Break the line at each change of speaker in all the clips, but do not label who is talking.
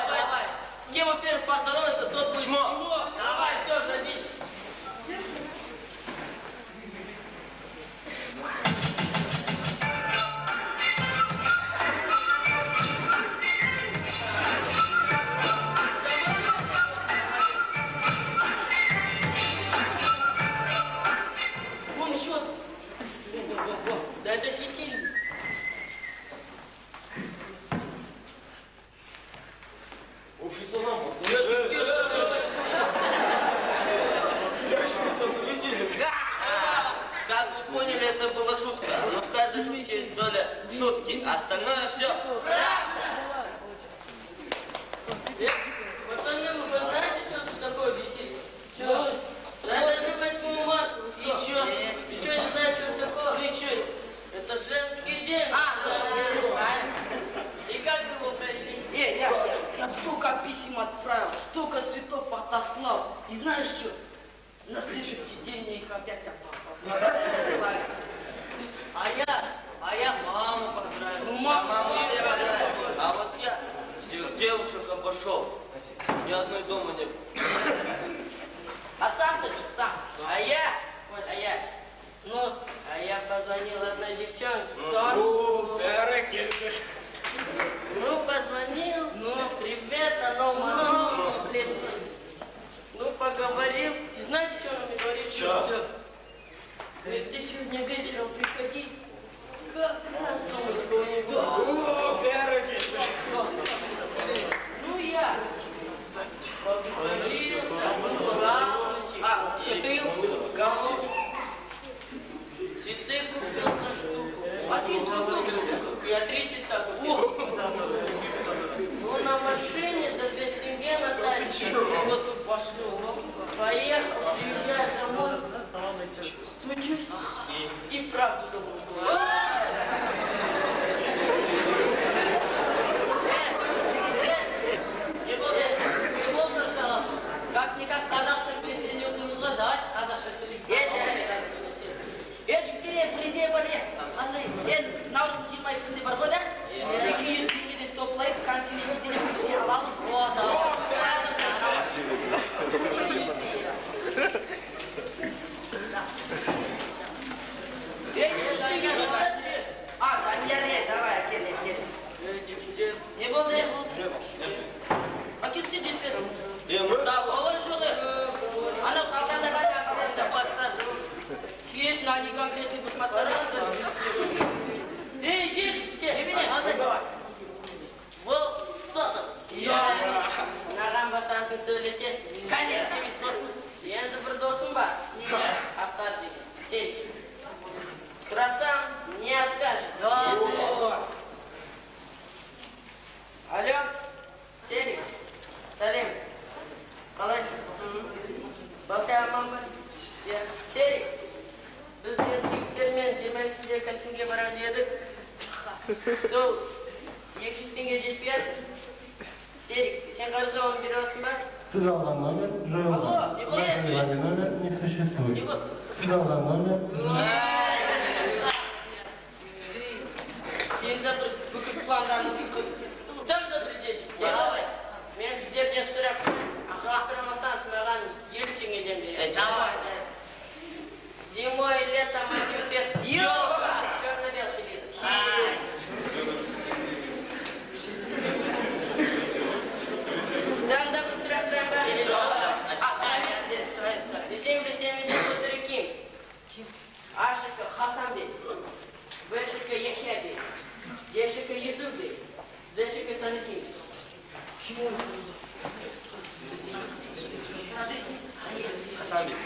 давай. С кем, во-первых, поздоровается, тот будет чмо. Давай, все, забей. Вон счет. Да это светильник.
Общий салам, пацаны. Я еще не созаметили.
Как вы поняли, это была шутка. Но в каждой шутке есть доля шутки, а остальное все правда. Пацаны, вы знаете, что такое висит? Что? Это же 8 марта. И что? И что, не знаете, что такое? И что? Это женский день. И как вы его провели?
Я столько писем отправил, столько цветов отослал. И знаешь что? На следующий день я их опять отослал.
А я маму поздравил.
Ну, маму
не поздравил. А вот я всех девушек обошел. Ни одной дома не было. А сам-то что, сам? А я позвонил одной девчонке. Ну, позвонил, привет, оно ну, поговорил. И знаете, что он мне говорит? Что? Говорит, ты сегодня вечером приходи. Как раз думает, у него. Ну, я поговорился, здравствуйте. Говно. Цветы купил за штуку. Один штуку. Я 30 так купил. Ну, на машине до 2 тенге на тачке. Вот тут пошло. Поехал, приезжаю домой. Стучусь. И правду думаю. Не буду сначала. Как-никак казахских песен не умею задать. Казахских песен.
Приди бari. En navruz cimay içinde var böyle. 200 tengeden toplayıp kantine gidip bir şey alalım. Давай, не болды. Акелсе жетпеді. Олай жоғы. Анау қалданда қайда бастар. Есть на они конкретный посмотрел. Эй, детки, давай. Вот сотом. Наган басасын сөйлесес. Конечно, ведь сосын. Енді бір досым бар. Ақтар деген. Сел. Сұрасам, не откажет. Алло, Серик, Салим. Қалайсың? Басы аман ба? Серик. Біз еркектермен 22 кантинге барам едік. Сол 200 теңге жетпей. Серик, сен қарызға оны бере аласың ба?
Сіз алған номер жойылған. Номер не существует. Сіз алған номер.
Сен де бүкіл пландарын тым да білдейсің. Давай, мен сіздерден сұрап, жақтырамасаңыз маған 50 теңгеден беремін. Давай. Зимой, летом, один свет. Ёлка! Черно-белый вид. Да, быстрее. Земли 70 Ким. Ашика Хасанбек. Бешика Яхябек. Дешика Юсуфбек. Дешика Саниким.
Хасанбек.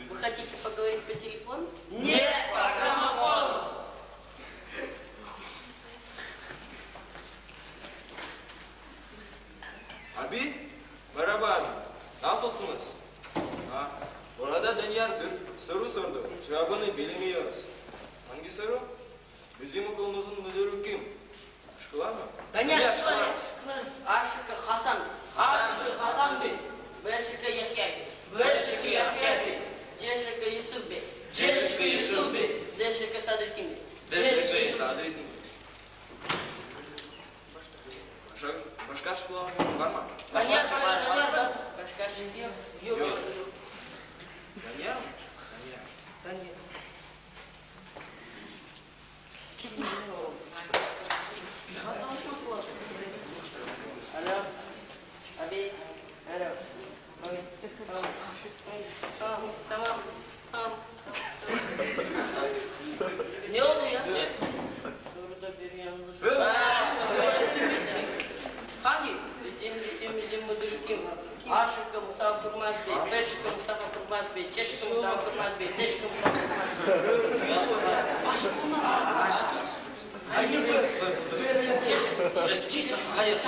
Вы хотите поговорить по телефону?
Нет, по граммофону.
Abi, merhaba abi. Nasılsınız? Orada Danyar bir soru sordu. Cevabını bilmiyoruz. Hangi soru? Bizim okulumuzun müdürü kim? Şıklar mı?
Danyar Şıklar. Ашика Хасан. Ашика Хасанбек. Бешика Яхябек. Бешика Яхябек. Дешика Юсуфбек. Дешика Юсуфбек. Дешика Садыков.
adretim.
Başka şıklar var mı?
Конечно, var da. Başka şey yok. Yok.
Daniel?
Alo. Abi. Alo. Tamam. Ne oldu ya? Burada bir yanlış. Hangi? Bizim müdür kim? A şıkkı Mustafa Kurmaz Bey, B şıkkı Mustafa Kurmaz Bey, C şıkkı Mustafa Kurmaz Bey, D şıkkı Mustafa Kurmaz Bey. Hayır,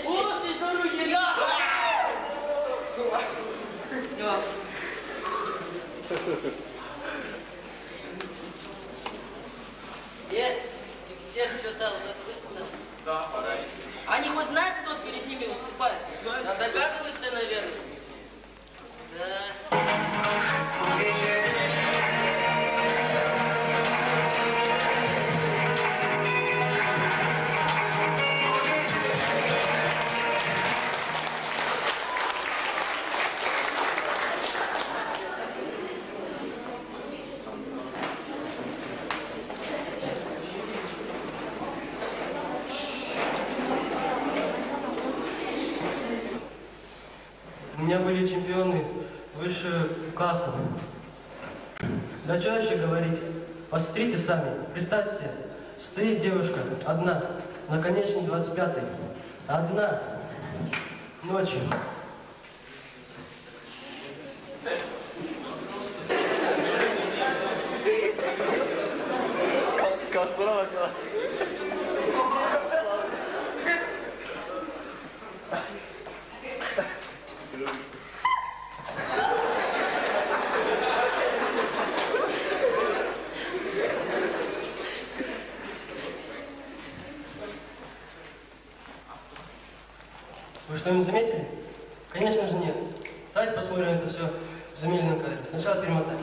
О, siz dönün ya! Yok. Теперь что-то закрыто.
Да, пора идти.
Они хоть знают, кто перед ними выступает? Да, догадываются, наверное. Да.
У меня были чемпионы высшего класса. Да что еще говорить? Посмотрите сами. Представьте себе, стоит девушка одна, наконечник 25-й. Одна. Ночью. Вы что-нибудь заметили? Конечно же нет. Давайте посмотрим это все в замедленном кадре. Сначала перемотаем.